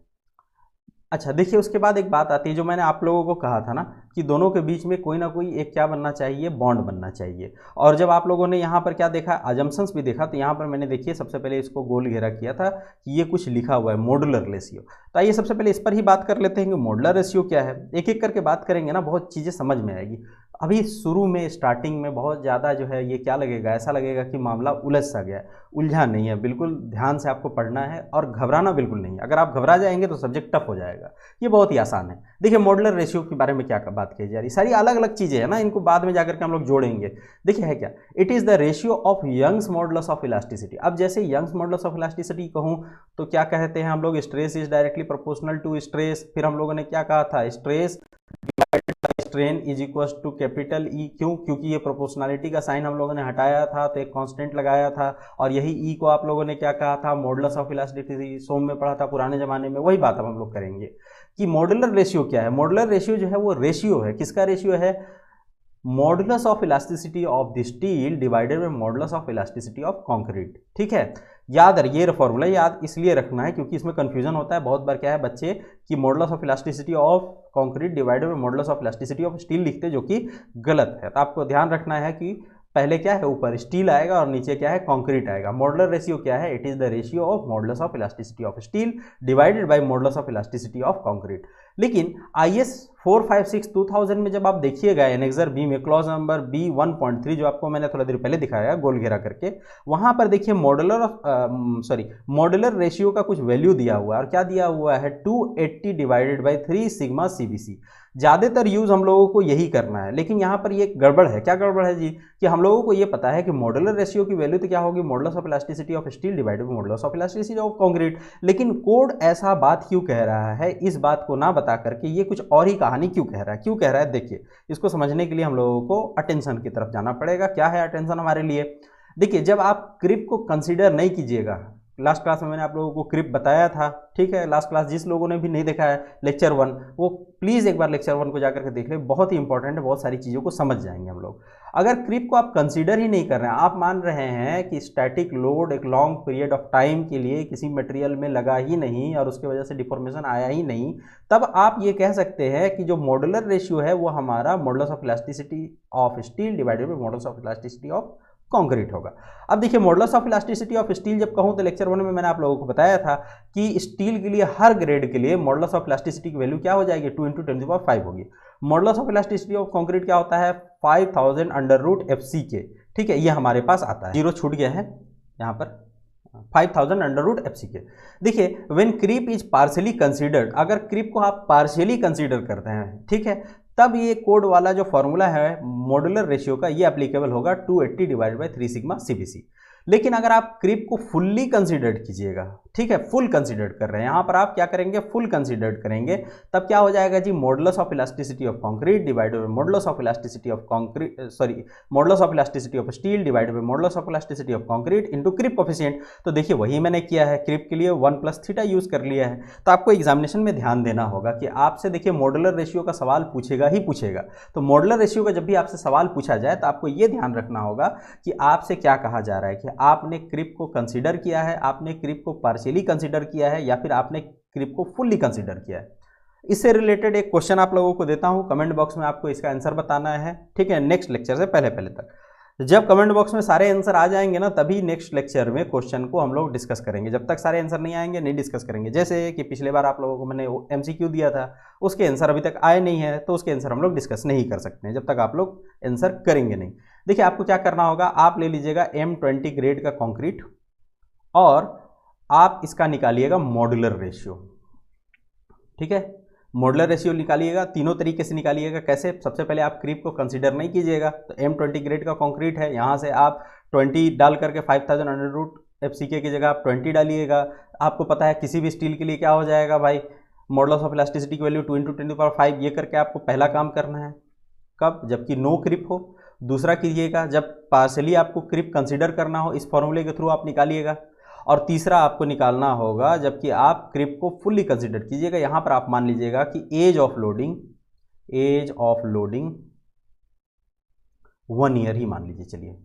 अच्छा देखिए उसके बाद एक बात आती है, जो मैंने आप लोगों को कहा था ना कि दोनों के बीच में कोई ना कोई एक क्या बनना चाहिए, बॉन्ड बनना चाहिए। और जब आप लोगों ने यहाँ पर क्या देखा, अजम्पशंस भी देखा, तो यहाँ पर मैंने देखिए सबसे पहले इसको गोल घेरा किया था कि ये कुछ लिखा हुआ है मॉडुलर रेशियो। तो आइए सबसे पहले इस पर ही बात कर लेते हैं कि मॉडुलर रेशियो क्या है। एक एक करके बात करेंगे ना, बहुत चीज़ें समझ में आएगी। अभी शुरू में स्टार्टिंग में बहुत ज़्यादा जो है ये क्या लगेगा, ऐसा लगेगा कि मामला उलझ सा गया है, उलझा नहीं है। बिल्कुल ध्यान से आपको पढ़ना है और घबराना बिल्कुल नहीं है। अगर आप घबरा जाएंगे तो सब्जेक्ट टफ हो जाएगा। ये बहुत ही आसान है। देखिए मॉडुलर रेशियो के बारे में क्या बात की जा रही है, सारी अलग अलग चीज़ें हैं ना, इनको बाद में जाकर के हम लोग जोड़ेंगे। देखिए है क्या, it is the ratio of Young's modulus of elasticity. अब जैसे यंग्स मॉडुलस ऑफ इलास्टिसिटी कहूँ तो क्या कहते हैं हम लोग, stress is directly proportional to stress. फिर हम लोगों ने क्या कहा था, stress strain is equal to capital E. क्यों, क्योंकि ये प्रोपोर्शनलिटी का साइन हम लोगों ने हटाया था तो एक कांस्टेंट लगाया था, और यही ई को आप लोगों ने क्या कहा था, मॉडुलस ऑफ इलास्टिसिटी। सोम में पढ़ा था पुराने जमाने में, वही बात अब हम लोग करेंगे कि मॉडुलर रेशियो क्या है। मॉडुलर रेशियो जो है वो रेशियो है, किसका रेशियो है, modulus of elasticity of the steel divided by modulus of elasticity of concrete. ठीक है, याद रखिए, ये फॉर्मूला याद इसलिए रखना है क्योंकि इसमें कंफ्यूजन होता है बहुत बार। क्या है बच्चे कि modulus of elasticity of concrete divided by modulus of elasticity of steel लिखते, जो कि गलत है। तो आपको ध्यान रखना है कि पहले क्या है, ऊपर स्टील आएगा और नीचे क्या है, कंक्रीट आएगा। मॉडुलर रेशियो क्या है, it is the ratio of modulus of elasticity of steel divided by modulus of elasticity of concrete. लेकिन IS 456 2000 में जब आप देखिएगा एनेक्सर बी में क्लॉज नंबर B 1.3 जो आपको मैंने थोड़ा देर पहले दिखाया गोल घेरा करके, वहां पर देखिए मॉड्यूलर रेशियो का कुछ वैल्यू दिया हुआ है, और क्या दिया हुआ है 280 डिवाइडेड बाई 3 सिग्मा CBC। ज़्यादातर यूज़ हम लोगों को यही करना है, लेकिन यहाँ पर ये गड़बड़ है। क्या गड़बड़ है जी, कि हम लोगों को ये पता है कि मॉड्यूलर रेशियो की वैल्यू तो क्या होगी, modulus of elasticity of steel divided by modulus of elasticity of concrete. लेकिन कोड ऐसा बात क्यों कह रहा है, इस बात को ना बता करके ये कुछ और ही कहानी क्यों कह रहा है, देखिए इसको समझने के लिए हम लोगों को अटेंशन की तरफ जाना पड़ेगा। क्या है अटेंशन हमारे लिए, देखिए जब आप क्रिप को कंसीडर नहीं कीजिएगा, लास्ट क्लास में मैंने आप लोगों को क्रिप बताया था, ठीक है। लास्ट क्लास जिस लोगों ने भी नहीं देखा है लेक्चर 1, वो प्लीज़ एक बार लेक्चर 1 को जाकर के देख ले, बहुत ही इंपॉर्टेंट है, बहुत सारी चीज़ों को समझ जाएंगे हम लोग। अगर क्रिप को आप कंसीडर ही नहीं कर रहे हैं, आप मान रहे हैं कि स्टैटिक लोड एक लॉन्ग पीरियड ऑफ टाइम के लिए किसी मटेरियल में लगा ही नहीं और उसकी वजह से डिफॉर्मेशन आया ही नहीं, तब आप ये कह सकते हैं कि जो मॉडुलर रेशियो है वो हमारा modulus of elasticity of steel divided by modulus of elasticity of concrete होगा। अब देखिए modulus of elasticity of steel जब कहूँ तो लेक्चर 1 में मैंने आप लोगों को बताया था कि स्टील के लिए हर ग्रेड के लिए मॉडुलस ऑफ इलास्टिसिटी की वैल्यू क्या हो जाएगी, 2 × 10⁵ होगी। Modulus of elasticity of concrete क्या होता है, 5000 √FCK, ठीक है, ये हमारे पास आता है, जीरो छूट गया है यहाँ पर, 5000 √FCK। देखिए when creep is partially considered, अगर क्रीप को आप पार्शियली कंसीडर करते हैं, ठीक है, तब ये कोड वाला जो फॉर्मूला है मॉडुलर रेशियो का, ये एप्लीकेबल होगा 280 डिवाइडेड बाय 3 सिग्मा CBC। लेकिन अगर आप क्रिप को फुल्ली कंसीडर्ड कीजिएगा, ठीक है, फुल कंसीडर्ड कर रहे हैं, यहाँ पर आप क्या करेंगे, फुल कंसीडर्ड करेंगे, तब क्या हो जाएगा जी, modulus of elasticity of concrete divided by modulus of elasticity of concrete, modulus of elasticity of steel divided by modulus of elasticity of concrete into creep coefficient. तो देखिए वही मैंने किया है, क्रिप के लिए 1 + थीटा यूज कर लिया है। तो आपको एग्जामिनेशन में ध्यान देना होगा कि आपसे देखिए मॉडुलर रेशियो का सवाल पूछेगा ही पूछेगा। तो मॉडुलर रेशियो का जब भी आपसे सवाल पूछा जाए तो आपको ये ध्यान रखना होगा कि आपसे क्या कहा जा रहा है, कि आपने क्रिप को कंसीडर किया है, आपने क्रिप को पार्शियली कंसीडर किया है, या फिर आपने क्रिप को फुल्ली कंसीडर किया है। इससे रिलेटेड एक क्वेश्चन आप लोगों को देता हूं, कमेंट बॉक्स में आपको इसका आंसर बताना है, ठीक है, नेक्स्ट लेक्चर से पहले तक। जब कमेंट बॉक्स में सारे आंसर आ जाएंगे ना, तभी नेक्स्ट लेक्चर में क्वेश्चन को हम लोग डिस्कस करेंगे। जब तक सारे आंसर नहीं आएंगे नहीं डिस्कस करेंगे। जैसे कि पिछले बार आप लोगों को मैंने MCQ दिया था, उसके आंसर अभी तक आए नहीं है, तो उसके आंसर हम लोग डिस्कस नहीं कर सकते हैं जब तक आप लोग आंसर करेंगे नहीं। देखिए आपको क्या करना होगा, आप ले लीजिएगा M20 ग्रेड का कंक्रीट और आप इसका निकालिएगा मॉडुलर रेशियो, ठीक है, मॉडुलर रेशियो निकालिएगा, तीनों तरीके से निकालिएगा। कैसे, सबसे पहले आप क्रीप को कंसीडर नहीं कीजिएगा, तो M20 ग्रेड का कंक्रीट है, यहाँ से आप 20 डाल करके 5000 √FCK की जगह आप 20 डालिएगा। आपको पता है किसी भी स्टील के लिए क्या हो जाएगा भाई, मॉडुलस ऑफ इलास्टिसिटी की वैल्यू 2 × 10⁵, ये करके आपको पहला काम करना है। कब, जबकि नो क्रिप हो। दूसरा कीजिएगा जब पार्शियली आपको क्रिप कंसीडर करना हो, इस फॉर्मूले के थ्रू आप निकालिएगा। और तीसरा आपको निकालना होगा जबकि आप क्रिप को फुल्ली कंसीडर कीजिएगा। यहाँ पर आप मान लीजिएगा कि एज ऑफ लोडिंग 1 ईयर ही मान लीजिए, चलिए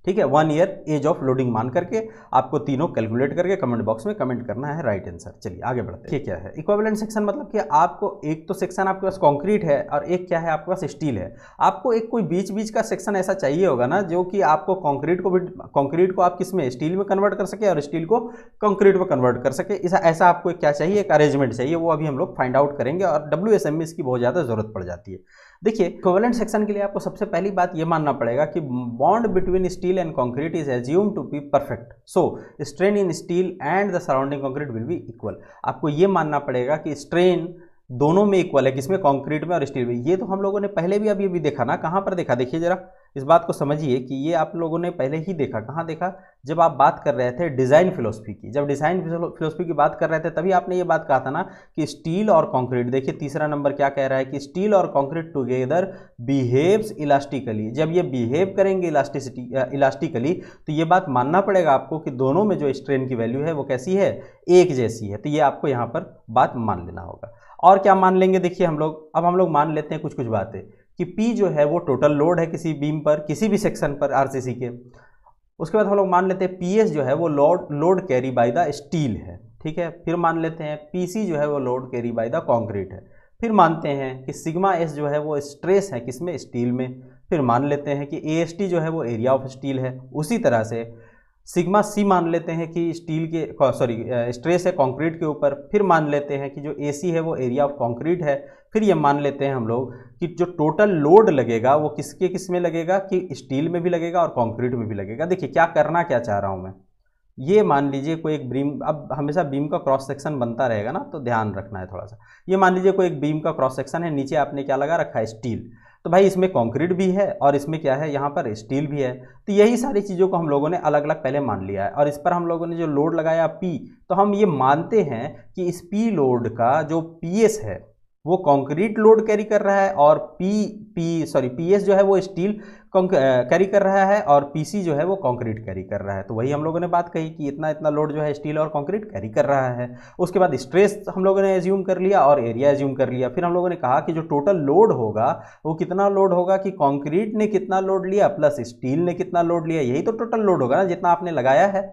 ठीक है, 1 ईयर एज ऑफ लोडिंग मान करके आपको तीनों कैलकुलेट करके कमेंट बॉक्स में कमेंट करना है राइट आंसर। चलिए आगे बढ़ते हैं। क्या है इक्विवेलेंट सेक्शन, मतलब कि आपको एक तो सेक्शन आपके पास कंक्रीट है और एक क्या है आपके पास स्टील है। आपको एक कोई बीच बीच का सेक्शन ऐसा चाहिए होगा ना, जो कि आपको कंक्रीट को आप किस में, स्टील में कन्वर्ट कर सके और स्टील को कंक्रीट में कन्वर्ट कर सके। ऐसा आपको क्या चाहिए, एक अरेंजमेंट चाहिए, वो अभी हम लोग फाइंड आउट करेंगे और WSM में इसकी बहुत ज़्यादा जरूरत पड़ जाती है। देखिए इक्विवेलेंट सेक्शन के लिए आपको सबसे पहली बात ये मानना पड़ेगा कि bond between steel and concrete is assume to be perfect, so strain in steel and the surrounding concrete will be equal. आपको ये मानना पड़ेगा कि स्ट्रेन दोनों में इक्वल है, किसमें, कंक्रीट में और स्टील में। ये तो हम लोगों ने पहले भी अभी देखा ना, कहाँ पर देखा, देखिए जरा इस बात को समझिए कि ये आप लोगों ने पहले ही देखा। कहाँ देखा, जब आप बात कर रहे थे डिज़ाइन फिलोसफी की, जब डिज़ाइन फिलोसफी की बात कर रहे थे तभी आपने ये बात कहा था ना कि स्टील और कंक्रीट, देखिए तीसरा नंबर क्या कह रहा है कि स्टील और कंक्रीट टुगेदर बिहेव्स इलास्टिकली। जब ये बिहेव करेंगे इलास्टिकली तो ये बात मानना पड़ेगा आपको कि दोनों में जो स्ट्रेन की वैल्यू है वो कैसी है, एक जैसी है। तो ये आपको यहाँ पर बात मान लेना होगा। और क्या मान लेंगे, देखिए हम लोग मान लेते हैं कुछ बातें कि P जो है वो टोटल लोड है किसी बीम पर, किसी भी सेक्शन पर RCC के। उसके बाद हम लोग मान लेते हैं PS जो है वो load carry by the steel है, ठीक है। फिर मान लेते हैं PC जो है वो load carry by the concrete है। फिर मानते हैं कि सिग्मा S जो है वो स्ट्रेस है किसमें, स्टील में। फिर मान लेते हैं कि AST जो है वो एरिया ऑफ स्टील है। उसी तरह से सिग्मा सी मान लेते हैं कि स्टील के स्ट्रेस है कंक्रीट के ऊपर, फिर मान लेते हैं कि जो AC है वो एरिया ऑफ कंक्रीट है, फिर ये मान लेते हैं हम लोग कि जो टोटल लोड लगेगा वो किस में लगेगा, कि स्टील में भी लगेगा और कंक्रीट में भी लगेगा। देखिए क्या करना क्या चाह रहा हूँ मैं, ये मान लीजिए कोई एक बीम, अब हमेशा बीम का क्रॉस सेक्शन बनता रहेगा ना, तो ध्यान रखना है थोड़ा सा। ये मान लीजिए कोई एक बीम का क्रॉस सेक्शन है, नीचे आपने क्या लगा रखा है, स्टील। तो भाई इसमें कंक्रीट भी है और इसमें क्या है, यहाँ पर स्टील भी है। तो यही सारी चीज़ों को हम लोगों ने अलग अलग पहले मान लिया है, और इस पर हम लोगों ने जो लोड लगाया P, तो हम ये मानते हैं कि इस P लोड का जो PS है वो कंक्रीट लोड कैरी कर रहा है, और PS जो है वो स्टील कैरी कर रहा है, और PC जो है वो कंक्रीट कैरी कर रहा है। तो वही हम लोगों ने बात कही कि इतना इतना लोड जो है स्टील और कंक्रीट कैरी कर रहा है। उसके बाद स्ट्रेस हम लोगों ने एज्यूम कर लिया और एरिया एज्यूम कर लिया। फिर हम लोगों ने कहा कि जो टोटल लोड होगा वो कितना लोड होगा, कि कंक्रीट ने कितना लोड लिया प्लस स्टील ने कितना लोड लिया, यही तो टोटल लोड होगा ना जितना आपने लगाया है।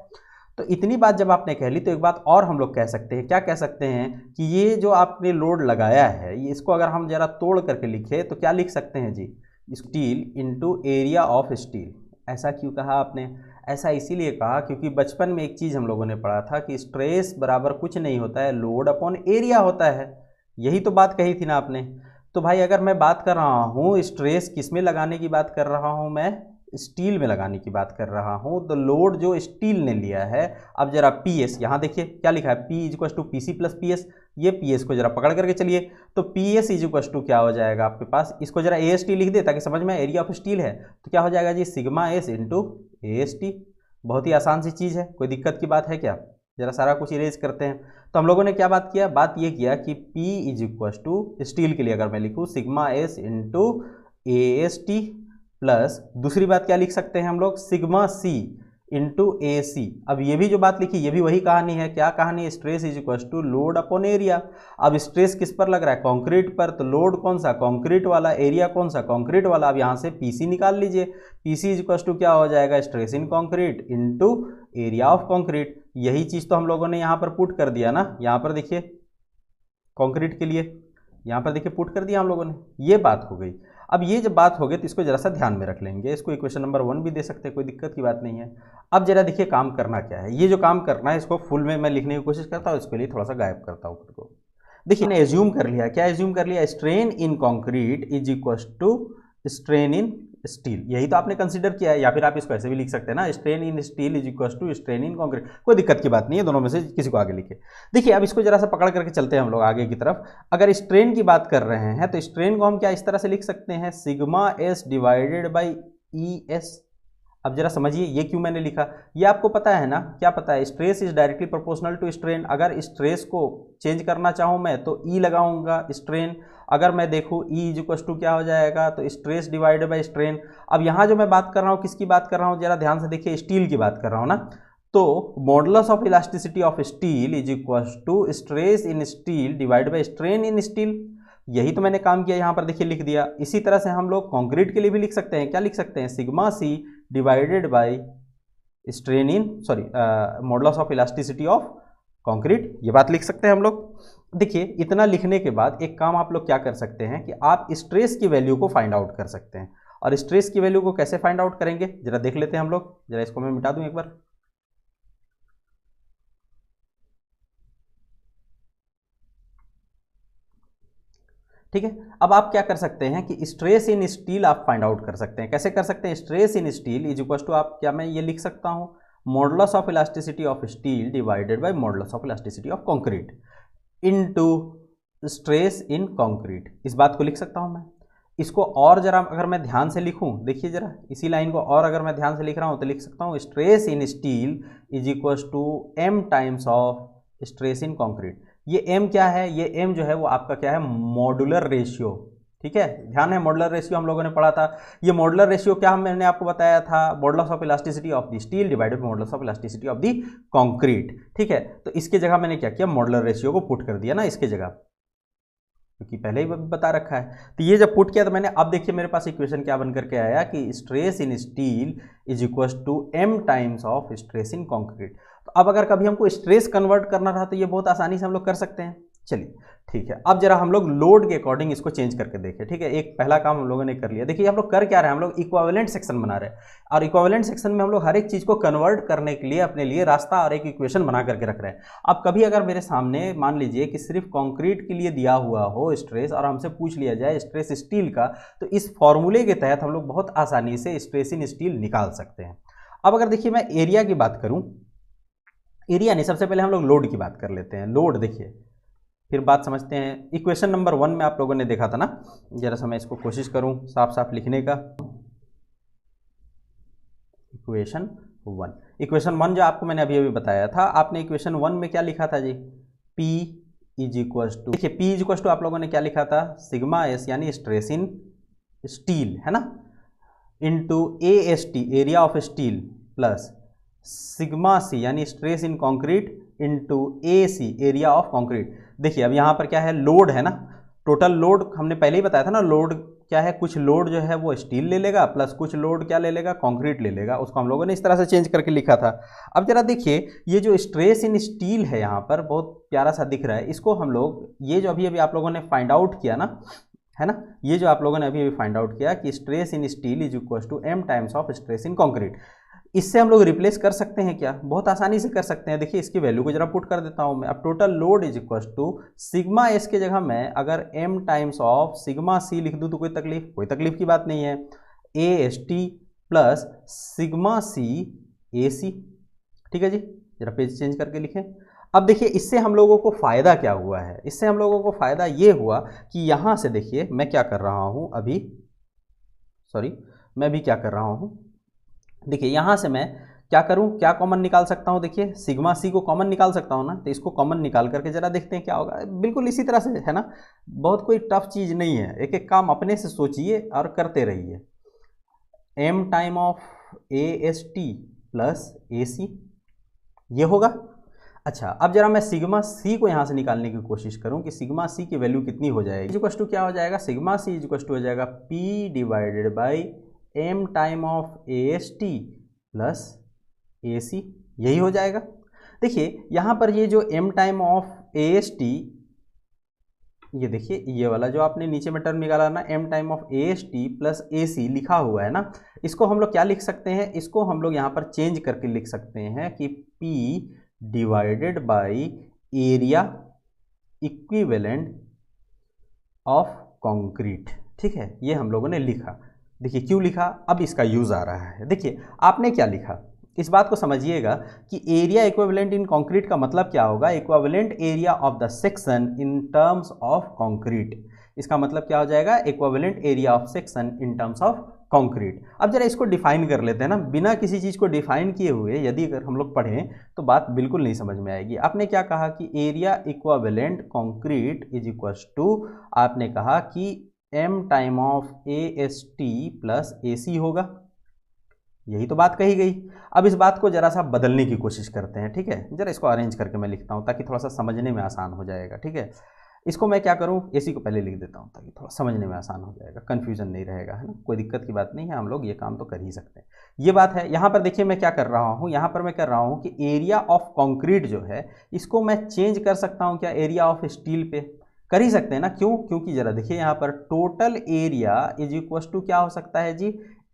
तो इतनी बात जब आपने कह ली तो एक बात और हम लोग कह सकते हैं, क्या कह सकते हैं कि ये जो आपने लोड लगाया है, ये इसको अगर हम जरा तोड़ करके लिखे तो क्या लिख सकते हैं जी, steel into area of steel. ऐसा क्यों कहा आपने? ऐसा इसीलिए कहा क्योंकि बचपन में एक चीज़ हम लोगों ने पढ़ा था कि स्ट्रेस बराबर कुछ नहीं होता है, लोड अपॉन एरिया होता है। यही तो बात कही थी ना आपने। तो भाई अगर मैं बात कर रहा हूँ स्ट्रेस किस में लगाने की बात कर रहा हूँ, मैं स्टील में लगाने की बात कर रहा हूँ, तो लोड जो स्टील ने लिया है, अब जरा PS यहाँ देखिए क्या लिखा है, P is equal to PC plus PS। ये PS को जरा पकड़ करके चलिए, तो PS इज इक्वल टू क्या हो जाएगा आपके पास, इसको जरा AST लिख दे ताकि समझ में, एरिया ऑफ स्टील है तो क्या हो जाएगा जी, सिग्मा S इंटू AST। बहुत ही आसान सी चीज़ है, कोई दिक्कत की बात है क्या? जरा सारा कुछ इरेज करते हैं। तो हम लोगों ने क्या बात किया, बात ये किया कि P is equal to steel के लिए अगर मैं लिखूँ सिग्मा S इंटू AST, प्लस दूसरी बात क्या लिख सकते हैं हम लोग, सिग्मा C इंटू AC। अब ये भी जो बात लिखी ये भी वही कहानी है, क्या कहानी, stress is equal to load upon area. अब स्ट्रेस किस पर लग रहा है, कंक्रीट पर, तो लोड कौन सा, कंक्रीट वाला, एरिया कौन सा, कंक्रीट वाला। अब यहाँ से PC निकाल लीजिए, PC इज इक्वल टू क्या हो जाएगा, stress in concrete into area of concrete. यही चीज़ तो हम लोगों ने यहाँ पर पुट कर दिया ना, यहाँ पर देखिए कंक्रीट के लिए, यहाँ पर देखिए पुट कर दिया हम लोगों ने, ये बात हो गई। अब ये जब बात हो गई तो इसको जरा सा ध्यान में रख लेंगे, इसको इक्वेशन नंबर 1 भी दे सकते हैं, कोई दिक्कत की बात नहीं है। अब जरा देखिए काम करना क्या है, ये जो काम करना है इसको फुल में मैं लिखने की कोशिश करता हूँ, इसके लिए थोड़ा सा गायब करता हूँ खुद को। देखिए ने एज्यूम कर लिया, क्या एज्यूम कर लिया, strain in concrete is equal to strain in steel. यही तो आपने कंसीडर किया है, या फिर आप इसको ऐसे भी लिख सकते हैं ना, strain in steel is equal to strain in concrete. कोई दिक्कत की बात नहीं है, दोनों में से किसी को आगे लिखे। देखिए अब इसको जरा सा पकड़ करके चलते हैं हम लोग आगे की तरफ। अगर स्ट्रेन की बात कर रहे हैं तो स्ट्रेन को हम क्या इस तरह से लिख सकते हैं, sigma S divided by ES। अब जरा समझिए ये क्यों मैंने लिखा, ये आपको पता है ना, क्या पता है, stress is directly proportional to strain. अगर स्ट्रेस को चेंज करना चाहूँ मैं तो E लगाऊंगा स्ट्रेन, अगर मैं देखूँ E इज इक्वल टू क्या हो जाएगा, तो स्ट्रेस डिवाइडेड बाई स्ट्रेन। अब यहाँ जो मैं बात कर रहा हूँ किसकी बात कर रहा हूँ, जरा ध्यान से देखिए, स्टील की बात कर रहा हूँ ना। तो modulus of elasticity of steel is equal to stress in steel divide by strain in steel. यही तो मैंने काम किया, यहाँ पर देखिए लिख दिया। इसी तरह से हम लोग कंक्रीट के लिए भी लिख सकते हैं, क्या लिख सकते हैं, sigma C divided by strain in modulus of elasticity of concrete, ये बात लिख सकते हैं हम लोग। देखिए इतना लिखने के बाद एक काम आप लोग क्या कर सकते हैं कि आप स्ट्रेस की वैल्यू को फाइंड आउट कर सकते हैं। और स्ट्रेस की वैल्यू को कैसे फाइंड आउट करेंगे जरा देख लेते हैं हम लोग। जरा इसको मैं मिटा दूं एक बार। ठीक है, अब आप क्या कर सकते हैं कि स्ट्रेस इन स्टील आप फाइंड आउट कर सकते हैं। कैसे कर सकते हैं, stress in steel is equal to, आप क्या मैं ये लिख सकता हूं, modulus of elasticity of steel divided by modulus of elasticity of concrete into stress in concrete. इस बात को लिख सकता हूं मैं। इसको और जरा अगर मैं ध्यान से लिखूं, देखिए जरा इसी लाइन को और अगर मैं ध्यान से लिख रहा हूं तो लिख सकता हूं stress in steel is equal to m times of stress in concrete. ये m क्या है, ये m जो है वो आपका क्या है, मॉडुलर रेशियो। ठीक है, ध्यान है, मॉडुलर रेशियो हम लोगों ने पढ़ा था। ये मॉडुलर रेशियो क्या मैंने आपको बताया था, modulus of elasticity of the steel divided by modulus of elasticity of the concrete. ठीक है, तो इसके जगह मैंने क्या किया, मॉडुलर रेशियो को पुट कर दिया ना इसके जगह, क्योंकि पहले ही बता रखा है। तो ये जब पुट किया तो मैंने, अब देखिए मेरे पास इक्वेशन क्या बन करके आया कि stress in steel is equal to m times of stress in concrete. तो अब अगर कभी हमको स्ट्रेस कन्वर्ट करना रहा तो ये बहुत आसानी से हम लोग कर सकते हैं। चलिए ठीक है, अब जरा हम लोग लोड के अकॉर्डिंग इसको चेंज करके देखें। ठीक है, एक पहला काम हम लोगों ने कर लिया। देखिए हम लोग कर क्या रहे हैं, हम लोग इक्विवेलेंट सेक्शन बना रहे हैं, और इक्विवेलेंट सेक्शन में हम लोग हर एक चीज़ को कन्वर्ट करने के लिए अपने लिए रास्ता और एक इक्वेशन बना करके रख रहे हैं। अब कभी अगर मेरे सामने मान लीजिए कि सिर्फ कंक्रीट के लिए दिया हुआ हो स्ट्रेस और हमसे पूछ लिया जाए स्ट्रेस स्टील का, तो इस फॉर्मूले के तहत हम लोग बहुत आसानी से स्ट्रेस इन स्टील निकाल सकते हैं। अब अगर देखिए मैं एरिया की बात करूँ, एरिया नहीं, सबसे पहले हम लोग लोड की बात कर लेते हैं। लोड देखिए, फिर बात समझते हैं। इक्वेशन नंबर 1 में आप लोगों ने देखा था ना, जरा सा मैं इसको कोशिश करूं साफ साफ लिखने का। इक्वेशन 1 जो आपको मैंने अभी अभी बताया था, आपने इक्वेशन 1 में क्या लिखा था जी, P इज इक्वल टू, देखिए P इज इक्वल टू आप लोगों ने क्या लिखा था, सिग्मा एस यानी स्ट्रेस इन स्टील है ना, into AST area of steel plus sigma C यानी stress in concrete into AC area of concrete. देखिए अब यहाँ पर क्या है, लोड है ना, टोटल लोड हमने पहले ही बताया था ना, लोड क्या है, कुछ लोड जो है वो स्टील ले लेगा प्लस कुछ लोड क्या ले लेगा, कंक्रीट ले लेगा। उसको हम लोगों ने इस तरह से चेंज करके लिखा था। अब जरा देखिए ये जो स्ट्रेस इन स्टील है यहाँ पर बहुत प्यारा सा दिख रहा है, इसको हम लोग ये जो अभी अभी आप लोगों ने फाइंड आउट किया ना, है ना, ये जो आप लोगों ने अभी अभी फाइंड आउट किया कि stress in steel is equal to m times of stress in concrete, इससे हम लोग रिप्लेस कर सकते हैं क्या, बहुत आसानी से कर सकते हैं। देखिए इसकी वैल्यू को जरा पुट कर देता हूं मैं। अब total load is equal to sigma S के जगह मैं अगर m times of sigma C लिख दूं तो कोई तकलीफ की बात नहीं है, AST plus sigma C AC। ठीक है जी, जरा पेज चेंज करके लिखें। अब देखिए इससे हम लोगों को फ़ायदा क्या हुआ है, इससे हम लोगों को फ़ायदा ये हुआ कि यहाँ से देखिए मैं क्या कर रहा हूँ अभी, मैं भी क्या कर रहा हूँ, देखिए यहाँ से मैं क्या करूँ, क्या कॉमन निकाल सकता हूँ, देखिए सिग्मा सी को कॉमन निकाल सकता हूँ ना, तो इसको कॉमन निकाल करके जरा देखते हैं क्या होगा। बिल्कुल इसी तरह से है ना, बहुत कोई टफ चीज़ नहीं है, एक एक काम अपने से सोचिए और करते रहिए। m time of AST plus AC ये होगा। अच्छा अब जरा मैं सिग्मा सी को यहाँ से निकालने की कोशिश करूँ कि सिग्मा सी की वैल्यू कितनी हो जाएगी, इक्वल टू क्या हो जाएगा, सिग्मा सी इक्वल टू हो जाएगा P divided by m time of AST plus AC, यही हो जाएगा। देखिए यहाँ पर ये जो m टाइम ऑफ AST, ये देखिए ये वाला जो आपने नीचे में टर्म निकाला ना, m time of AST plus AC लिखा हुआ है ना, इसको हम लोग क्या लिख सकते हैं, इसको हम लोग यहाँ पर चेंज करके लिख सकते हैं कि P divided by area equivalent of concrete. ठीक है, ये हम लोगों ने लिखा। देखिए क्यों लिखा, अब इसका यूज आ रहा है। देखिए आपने क्या लिखा, इस बात को समझिएगा कि एरिया इक्विवेलेंट इन कंक्रीट का मतलब क्या होगा, equivalent area of the section in terms of concrete. इसका मतलब क्या हो जाएगा, equivalent area of section in terms of concrete. अब जरा इसको डिफाइन कर लेते हैं ना, बिना किसी चीज़ को डिफाइन किए हुए यदि अगर हम लोग पढ़ें तो बात बिल्कुल नहीं समझ में आएगी। आपने क्या कहा कि area equivalent concrete is equal to, आपने कहा कि m time of AST plus AC होगा, यही तो बात कही गई। अब इस बात को जरा सा बदलने की कोशिश करते हैं। ठीक है, जरा इसको अरेंज करके मैं लिखता हूँ ताकि थोड़ा सा समझने में आसान हो जाएगा। ठीक है, इसको मैं क्या करूँ, AC को पहले लिख देता हूँ ताकि थोड़ा समझने में आसान हो जाएगा, कन्फ्यूजन नहीं रहेगा, है ना, कोई दिक्कत की बात नहीं है, हम लोग ये काम तो कर ही सकते हैं। ये बात है। यहाँ पर देखिए मैं क्या कर रहा हूँ, यहाँ पर मैं कर रहा हूँ कि एरिया ऑफ कंक्रीट जो है इसको मैं चेंज कर सकता हूँ क्या, एरिया ऑफ स्टील पे कर ही सकते हैं ना। क्यों, क्योंकि जरा देखिए यहाँ पर total area is equal to क्या हो सकता है जी,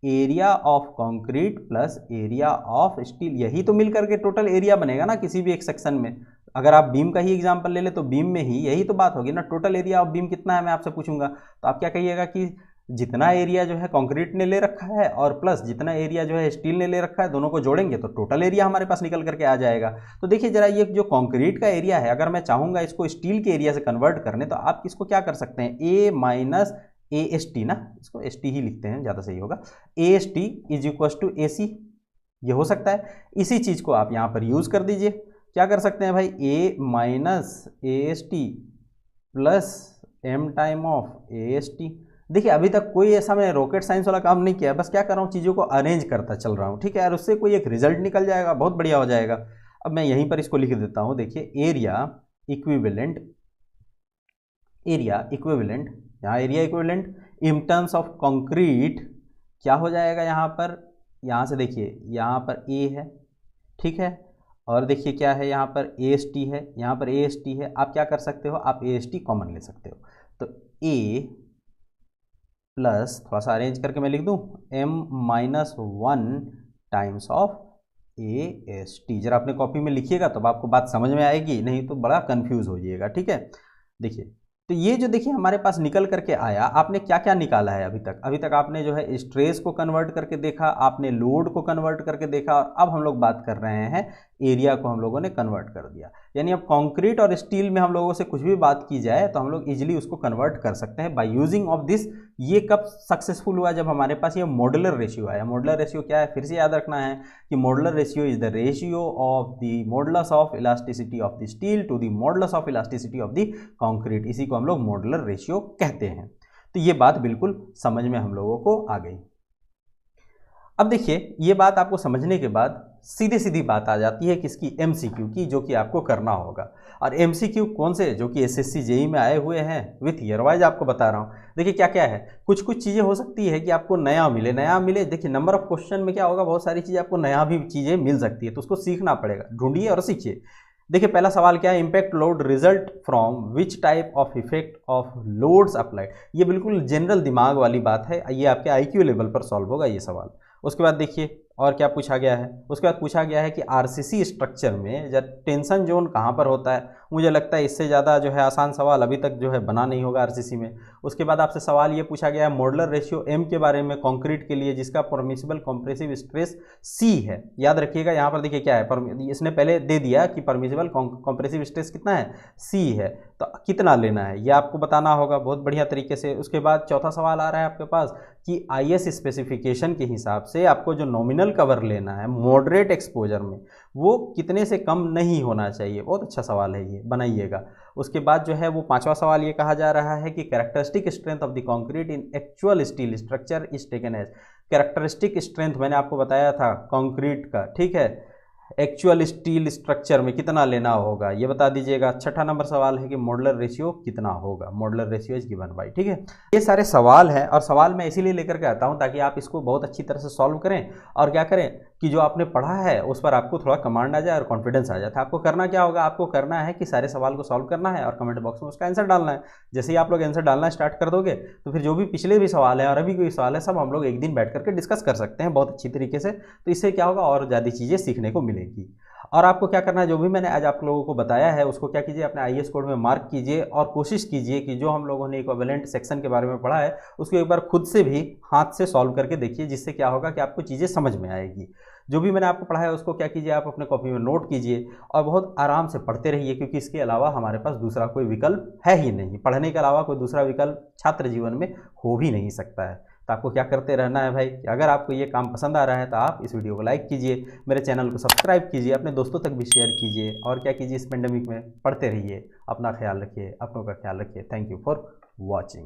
area of concrete plus area of steel, यही तो मिल करके टोटल एरिया बनेगा ना किसी भी एक सेक्शन में। अगर आप बीम का ही एग्जांपल ले ले तो बीम में ही यही तो बात होगी ना, टोटल एरिया ऑफ बीम कितना है मैं आपसे पूछूंगा तो आप क्या कहिएगा कि जितना एरिया जो है कंक्रीट ने ले रखा है और प्लस जितना एरिया जो है स्टील ने ले रखा है, दोनों को जोड़ेंगे तो टोटल एरिया हमारे पास निकल करके आ जाएगा। तो देखिए जरा ये जो कंक्रीट का एरिया है, अगर मैं चाहूँगा इसको स्टील के एरिया से कन्वर्ट करने, तो आप इसको क्या कर सकते हैं, A माइनस AST ना, इसको ST ही लिखते हैं ज़्यादा सही होगा, AST is equal to AC, ये हो सकता है। इसी चीज़ को आप यहाँ पर यूज़ कर दीजिए, क्या कर सकते हैं भाई, A minus AST plus m time of AST। देखिए अभी तक कोई ऐसा मैं रॉकेट साइंस वाला काम नहीं किया, बस क्या कर रहा हूँ, चीज़ों को अरेंज करता चल रहा हूँ। ठीक है, और उससे कोई एक रिजल्ट निकल जाएगा, बहुत बढ़िया हो जाएगा। अब मैं यहीं पर इसको लिख देता हूँ, देखिए एरिया इक्विवेलेंट, यहाँ area equivalent in terms of concrete क्या हो जाएगा यहाँ पर, यहाँ से देखिए यहाँ पर A है, ठीक है, और देखिए क्या है, यहाँ पर ए एस टी है, यहाँ पर ए एस टी है। आप क्या कर सकते हो, आप ए एस टी कॉमन ले सकते हो। तो ए प्लस थोड़ा सा अरेंज करके मैं लिख दूँ, m-1 times of A S T. जरा अपने कॉपी में लिखिएगा तब आपको बात समझ में आएगी, नहीं तो बड़ा कंफ्यूज हो जाइएगा। ठीक है, देखिए तो ये जो देखिए हमारे पास निकल करके आया, आपने क्या क्या निकाला है अभी तक आपने जो है स्ट्रेस को कन्वर्ट करके देखा, आपने लोड को कन्वर्ट करके देखा, और अब हम लोग बात कर रहे हैं एरिया को हम लोगों ने कन्वर्ट कर दिया। यानी अब कंक्रीट और स्टील में हम लोगों से कुछ भी बात की जाए तो हम लोग इजीली उसको कन्वर्ट कर सकते हैं बाय यूजिंग ऑफ दिस। ये कब सक्सेसफुल हुआ, जब हमारे पास ये मॉडुलर रेशियो आया। मॉडुलर रेशियो क्या है, फिर से याद रखना है कि modular ratio is the ratio of the modulus of elasticity of the steel to the modulus of elasticity of the concrete. इसी को हम लोग मॉडुलर रेशियो कहते हैं। तो ये बात बिल्कुल समझ में हम लोगों को आ गई। अब देखिए ये बात आपको समझने के बाद सीधे सीधी बात आ जाती है किसकी, एमसीक्यू की, जो कि आपको करना होगा। और एमसीक्यू कौन से, जो कि एसएससी जेई में आए हुए हैं विथ ईयर वाइज आपको बता रहा हूँ। देखिए क्या क्या है, कुछ कुछ चीज़ें हो सकती है कि आपको नया मिले। देखिए नंबर ऑफ क्वेश्चन में क्या होगा, बहुत सारी चीज़ें आपको नया भी चीज़ें मिल सकती है, तो उसको सीखना पड़ेगा, ढूंढिए और सीखिए। देखिए पहला सवाल क्या है, impact load result from which type of effect of loads applied. ये बिल्कुल जनरल दिमाग वाली बात है, ये आपके आईक्यू लेवल पर सॉल्व होगा ये सवाल। उसके बाद देखिए और क्या पूछा गया है, उसके बाद पूछा गया है कि आरसीसी स्ट्रक्चर में जब टेंशन जोन कहाँ पर होता है। मुझे लगता है इससे ज़्यादा जो है आसान सवाल अभी तक जो है बना नहीं होगा आरसीसी में। उसके बाद आपसे सवाल ये पूछा गया है मॉडुलर रेशियो एम के बारे में कंक्रीट के लिए, जिसका परमिसिबल कॉम्प्रेसिव स्ट्रेस सी है। याद रखिएगा यहाँ पर देखिए क्या है, इसने पहले दे दिया कि परमिसिबल कॉम्प्रेसिव स्ट्रेस कितना है, सी है, तो कितना लेना है ये आपको बताना होगा बहुत बढ़िया तरीके से। उसके बाद चौथा सवाल आ रहा है आपके पास कि आईएस स्पेसिफिकेशन के हिसाब से आपको जो नॉमिनल कवर लेना है मॉडरेट एक्सपोजर में, वो कितने से कम नहीं होना चाहिए। बहुत अच्छा सवाल है ये, बनाइएगा। उसके बाद जो है वो पांचवा सवाल ये कहा जा रहा है कि characteristic strength of the concrete in actual steel structure is taken as. Characteristic strength मैंने आपको बताया था कंक्रीट का, ठीक है, एक्चुअल स्टील स्ट्रक्चर में कितना लेना होगा ये बता दीजिएगा। छठा नंबर सवाल है कि मॉडुलर रेशियो कितना होगा, modular ratio is given by. ठीक है, ये सारे सवाल हैं और सवाल मैं इसीलिए लेकर के आता हूं ताकि आप इसको बहुत अच्छी तरह से सॉल्व करें और क्या करें कि जो आपने पढ़ा है उस पर आपको थोड़ा कमांड आ जाए और कॉन्फिडेंस आ जाए। आपको करना क्या होगा, आपको करना है कि सारे सवाल को सॉल्व करना है और कमेंट बॉक्स में उसका आंसर डालना है। जैसे ही आप लोग आंसर डालना स्टार्ट कर दोगे तो फिर जो भी पिछले भी सवाल है और अभी कोई सवाल है सब हम लोग एक दिन बैठ करके डिस्कस कर सकते हैं बहुत अच्छी तरीके से। तो इससे क्या होगा, और ज़्यादा चीज़ें सीखने को मिलेगी। और आपको क्या करना है, जो भी मैंने आज आप लोगों को बताया है उसको क्या कीजिए, अपने आईएएस कोड में मार्क कीजिए और कोशिश कीजिए कि जो हम लोगों ने इक्विवेलेंट सेक्शन के बारे में पढ़ा है उसको एक बार खुद से भी हाथ से सॉल्व करके देखिए, जिससे क्या होगा कि आपको चीज़ें समझ में आएगी। जो भी मैंने आपको पढ़ा है उसको क्या कीजिए, आप अपने कॉपी में नोट कीजिए और बहुत आराम से पढ़ते रहिए, क्योंकि इसके अलावा हमारे पास दूसरा कोई विकल्प है ही नहीं। पढ़ने के अलावा कोई दूसरा विकल्प छात्र जीवन में हो भी नहीं सकता है। तो आपको क्या करते रहना है भाई कि अगर आपको ये काम पसंद आ रहा है तो आप इस वीडियो को लाइक कीजिए, मेरे चैनल को सब्सक्राइब कीजिए, अपने दोस्तों तक भी शेयर कीजिए और क्या कीजिए, इस पेंडेमिक में पढ़ते रहिए, अपना ख्याल रखिए, अपनों का ख्याल रखिए। Thank you for watching.